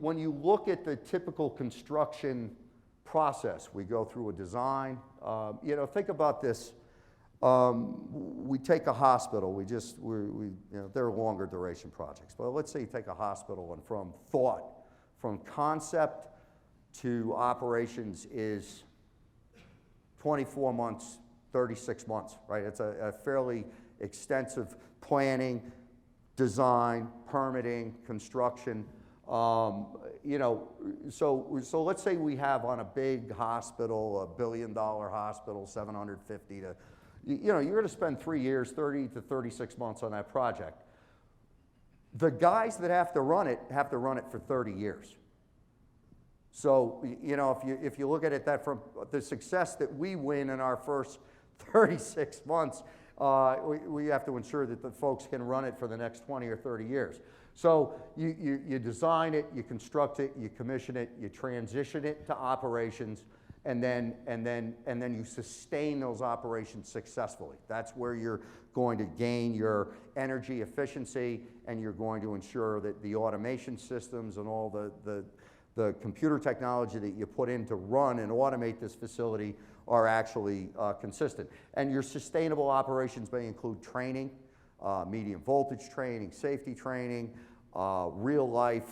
When you look at the typical construction process, we go through a design. Think about this. We take a hospital. They're longer duration projects. But let's say you take a hospital, and from thought, from concept to operations is 24 months, 36 months, right? It's a fairly extensive planning, design, permitting, construction. So let's say we have on a big hospital, $1 billion hospital, 750 to, you're going to spend 3 years, 30 to 36 months on that project. The guys that have to run it for 30 years. So, if you look at it that from the success that we win in our first 36 months, we have to ensure that the folks can run it for the next 20 or 30 years. So you design it, you construct it, you commission it, you transition it to operations, and then you sustain those operations successfully. That's where you're going to gain your energy efficiency, and you're going to ensure that the automation systems and all the computer technology that you put in to run and automate this facility are actually consistent. And your sustainable operations may include training, medium voltage training, safety training, real life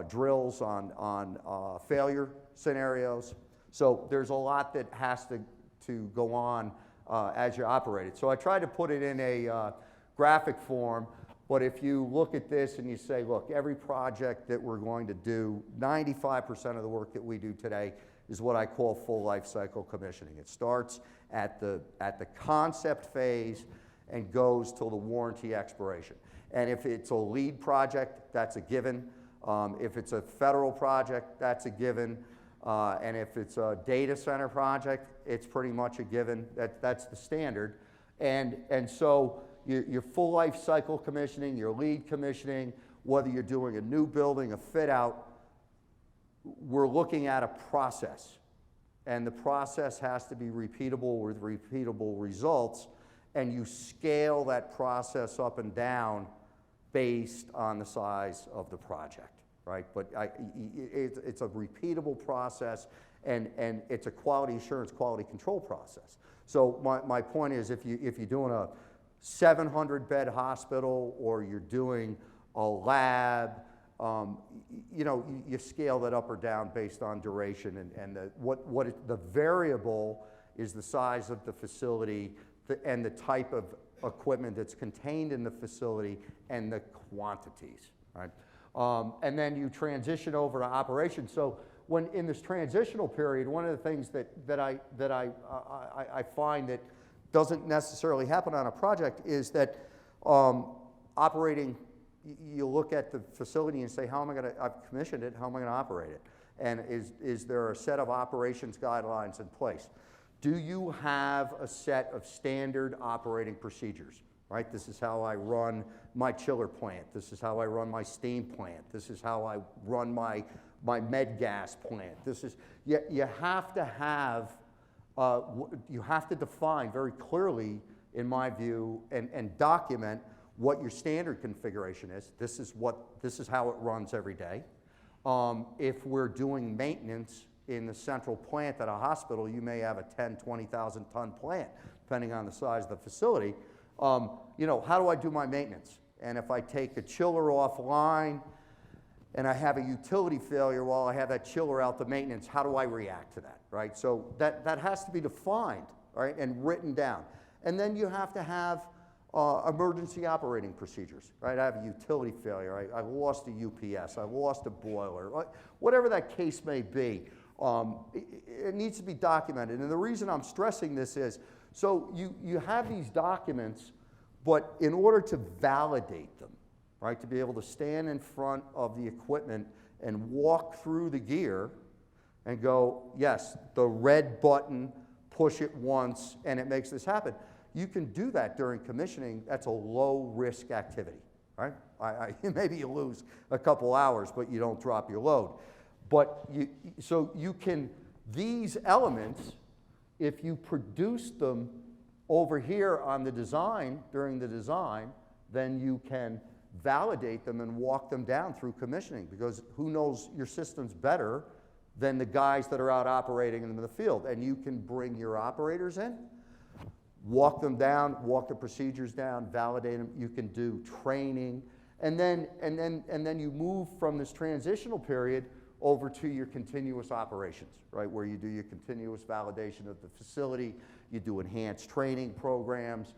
drills on failure scenarios. So there's a lot that has to go on as you operate it. So I tried to put it in a graphic form, but if you look at this and you say, look, every project that we're going to do, 95% of the work that we do today is what I call full life cycle commissioning. It starts at the concept phase and goes till the warranty expiration. And if it's a lead project, that's a given. If it's a federal project, that's a given. And if it's a data center project, it's pretty much a given. That's the standard. And so your full life cycle commissioning, your lead commissioning, whether you're doing a new building, a fit out, we're looking at a process. And the process has to be repeatable with repeatable results. And you scale that process up and down based on the size of the project, right? But it's a repeatable process, and it's a quality assurance, quality control process. So my point is, if you're doing a 700-bed hospital, or you're doing a lab, you scale that up or down based on duration, and the variable is the size of the facility and the type of equipment that's contained in the facility and the quantities, right? And then you transition over to operations. So when in this transitional period, one of the things that I find that doesn't necessarily happen on a project is that operating, you look at the facility and say, I've commissioned it, how am I going to operate it? And is there a set of operations guidelines in place? Do you have a set of standard operating procedures, right? This is how I run my chiller plant. This is how I run my steam plant. This is how I run my med gas plant. You have to have, you have to define very clearly, in my view, and document what your standard configuration is. This is how it runs every day. If we're doing maintenance in the central plant at a hospital, you may have a 10, 20,000 ton plant, depending on the size of the facility. How do I do my maintenance? And if I take a chiller offline and I have a utility failure while I have that chiller out to maintenance, how do I react to that, right? So that has to be defined, right, and written down. And then you have to have emergency operating procedures, right? I have a utility failure, I lost a UPS, I lost a boiler, whatever that case may be. It needs to be documented. And the reason I'm stressing this is, so you have these documents, but in order to validate them, right, to be able to stand in front of the equipment and walk through the gear and go, yes, the red button, push it once, and it makes this happen. You can do that during commissioning. That's a low-risk activity, right? Maybe you lose a couple hours, but you don't drop your load. But these elements, if you produce them over here on the design, during the design, then you can validate them and walk them down through commissioning, because who knows your systems better than the guys that are out operating them in the field. And you can bring your operators in, walk them down, walk the procedures down, validate them. You can do training, and then you move from this transitional period over to your continuous operations, right? Where you do your continuous validation of the facility, you do enhanced training programs,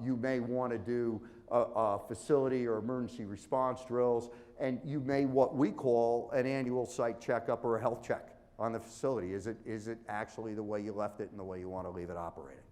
you may want to do a facility or emergency response drills, and you may what we call an annual site checkup or a health check on the facility. Is it actually the way you left it and the way you want to leave it operating?